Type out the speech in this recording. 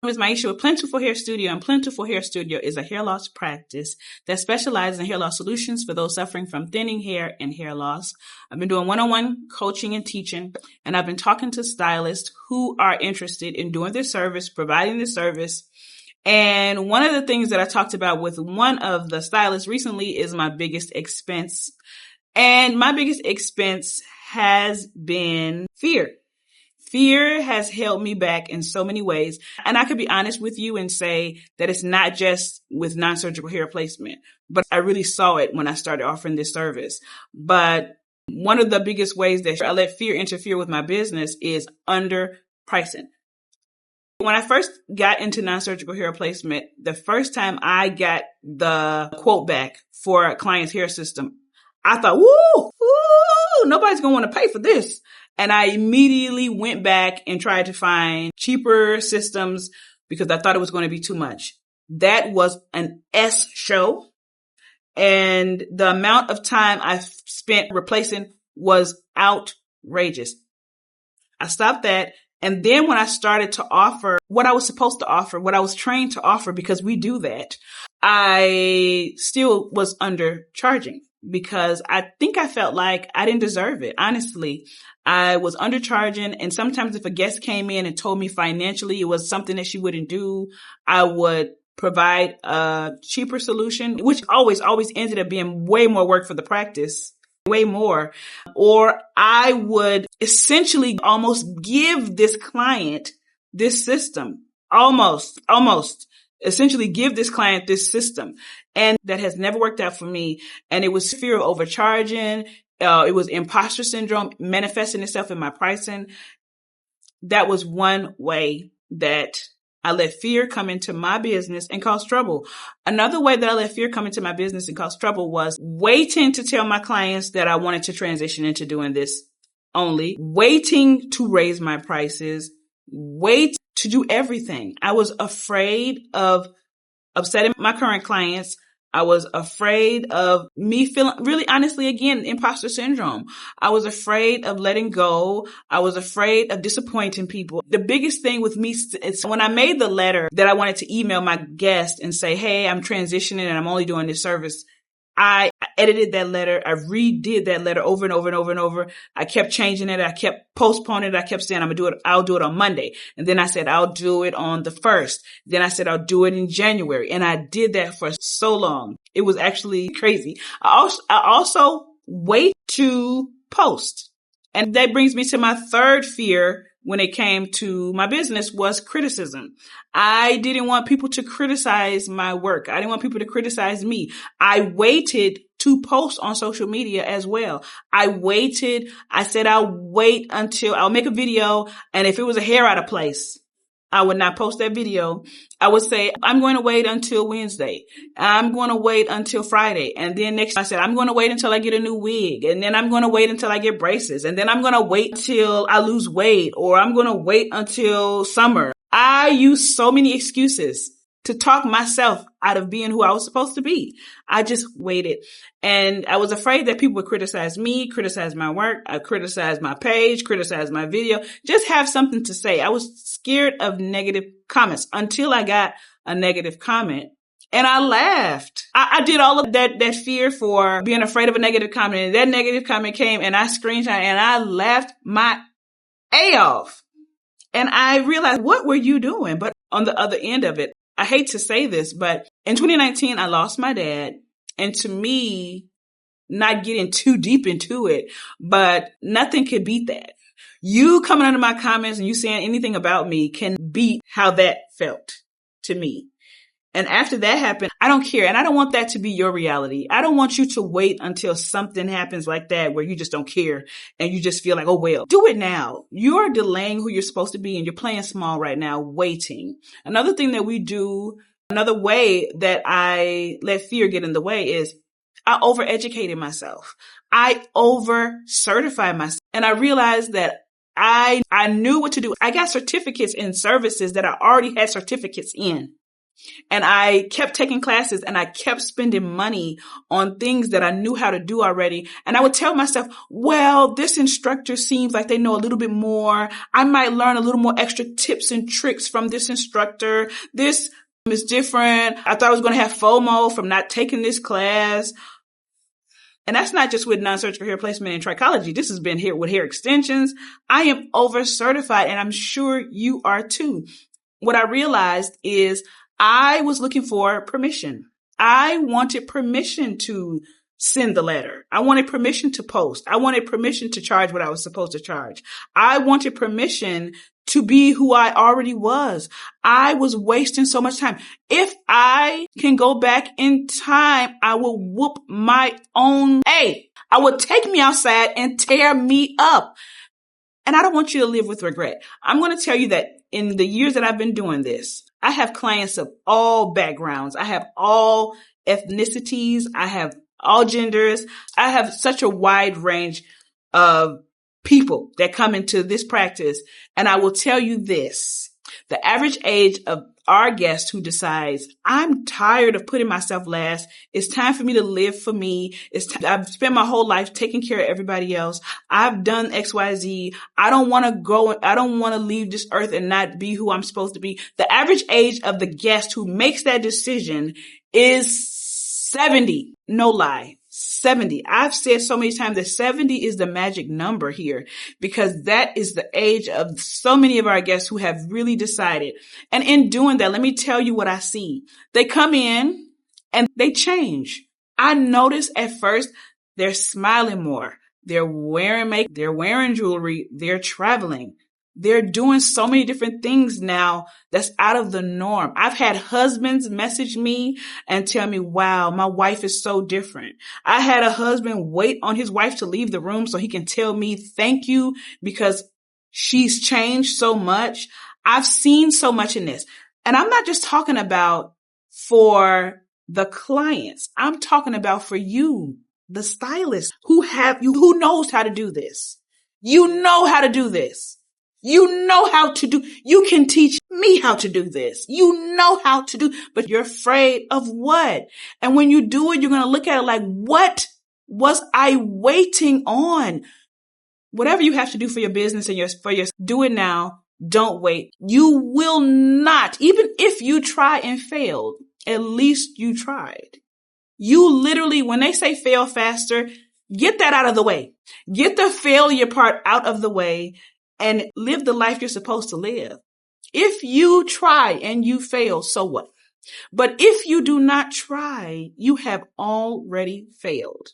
name is Myeesha with Plentiful Hair Studio, and Plentiful Hair Studio is a hair loss practice that specializes in hair loss solutions for those suffering from thinning hair and hair loss. I've been doing one-on-one coaching and teaching, and I've been talking to stylists who are interested in doing this service, providing this service. And one of the things that I talked about with one of the stylists recently is my biggest expense. And my biggest expense has been fear. Fear has held me back in so many ways. And I could be honest with you and say that it's not just with non-surgical hair replacement, but I really saw it when I started offering this service. But one of the biggest ways that I let fear interfere with my business is underpricing. When I first got into non-surgical hair replacement, the first time I got the quote back for a client's hair system, I thought, woo, nobody's going to want to pay for this. And I immediately went back and tried to find cheaper systems because I thought it was going to be too much. That was an S show. And the amount of time I spent replacing was outrageous. I stopped that. And then when I started to offer what I was supposed to offer, what I was trained to offer, because we do that, I still was undercharging because I think I felt like I didn't deserve it. Honestly, I was undercharging. And sometimes if a guest came in and told me financially it was something that she wouldn't do, I would provide a cheaper solution, which always ended up being way more work for the practice. Way more. Or I would essentially almost give this client this system. Almost essentially give this client this system. And that has never worked out for me. And it was fear of overcharging. It was imposter syndrome manifesting itself in my pricing. That was one way that I let fear come into my business and cause trouble. Another way that I let fear come into my business and cause trouble was waiting to tell my clients that I wanted to transition into doing this only, waiting to raise my prices, wait to do everything. I was afraid of upsetting my current clients. I was afraid of me feeling, really honestly, again, imposter syndrome. I was afraid of letting go. I was afraid of disappointing people. The biggest thing with me is when I made the letter that I wanted to email my guest and say, hey, I'm transitioning and I'm only doing this service. I edited that letter. I redid that letter over and over and over and over. I kept changing it. I kept postponing it. I kept saying, I'll do it on Monday. And then I said, I'll do it on the 1st. Then I said, I'll do it in January. And I did that for so long. It was actually crazy. I also wait to post. And that brings me to my third fear when it came to my business was criticism. I didn't want people to criticize my work. I didn't want people to criticize me. I waited to post on social media as well. I said I'll wait until I'll make a video. And if it was a hair out of place, I would not post that video. I would say, I'm going to wait until Wednesday. I'm going to wait until Friday. And then next I said, I'm going to wait until I get a new wig. And then I'm going to wait until I get braces. And then I'm going to wait till I lose weight, or I'm going to wait until summer. I used so many excuses to talk myself out of being who I was supposed to be. I just waited. And I was afraid that people would criticize me, criticize my work, criticize my page, criticize my video, just have something to say. I was scared of negative comments until I got a negative comment. And I laughed. I did all of that fear for being afraid of a negative comment. And that negative comment came and I screenshot and I laughed my A off. And I realized, what were you doing? But on the other end of it, I hate to say this, but in 2019, I lost my dad. And to me, not getting too deep into it, but nothing could beat that. You coming under my comments and you saying anything about me can beat how that felt to me. And after that happened, I don't care. And I don't want that to be your reality. I don't want you to wait until something happens like that where you just don't care and you just feel like, oh, well, do it now. You're delaying who you're supposed to be and you're playing small right now, waiting. Another thing that we do, another way that I let fear get in the way is I overeducated myself. I over-certified myself. And I realized that I knew what to do. I got certificates in services that I already had certificates in. And I kept taking classes and I kept spending money on things that I knew how to do already. And I would tell myself, well, this instructor seems like they know a little bit more. I might learn a little more extra tips and tricks from this instructor. This is different. I thought I was going to have FOMO from not taking this class. And that's not just with non-surgical hair placement and trichology. This has been here with hair extensions. I am over certified and I'm sure you are too. What I realized is I was looking for permission. I wanted permission to send the letter. I wanted permission to post. I wanted permission to charge what I was supposed to charge. I wanted permission to be who I already was. I was wasting so much time. If I can go back in time, I will whoop my own A. I would take me outside and tear me up. And I don't want you to live with regret. I'm going to tell you that in the years that I've been doing this, I have clients of all backgrounds. I have all ethnicities. I have all genders. I have such a wide range of people that come into this practice. And I will tell you this, the average age of our guest who decides, I'm tired of putting myself last. It's time for me to live for me. I've spent my whole life taking care of everybody else. I've done XYZ. I don't want to leave this earth and not be who I'm supposed to be. The average age of the guest who makes that decision is 70. No lie. 70. I've said so many times that 70 is the magic number here because that is the age of so many of our guests who have really decided. And in doing that, let me tell you what I see. They come in and they change. I notice at first they're smiling more. They're wearing makeup. They're wearing jewelry. They're traveling. They're doing so many different things now that's out of the norm. I've had husbands message me and tell me, wow, my wife is so different. I had a husband wait on his wife to leave the room so he can tell me thank you because she's changed so much. I've seen so much in this. And I'm not just talking about for the clients. I'm talking about for you, the stylist who knows how to do this. You know how to do this. You know how to do, you can teach me how to do this. You know how to do, but you're afraid of what? And when you do it, you're going to look at it like, what was I waiting on? Whatever you have to do for your business and do it now. Don't wait. You will not, even if you try and failed, at least you tried. You literally, when they say fail faster, get that out of the way. Get the failure part out of the way. And live the life you're supposed to live. If you try and you fail, so what? But if you do not try, you have already failed.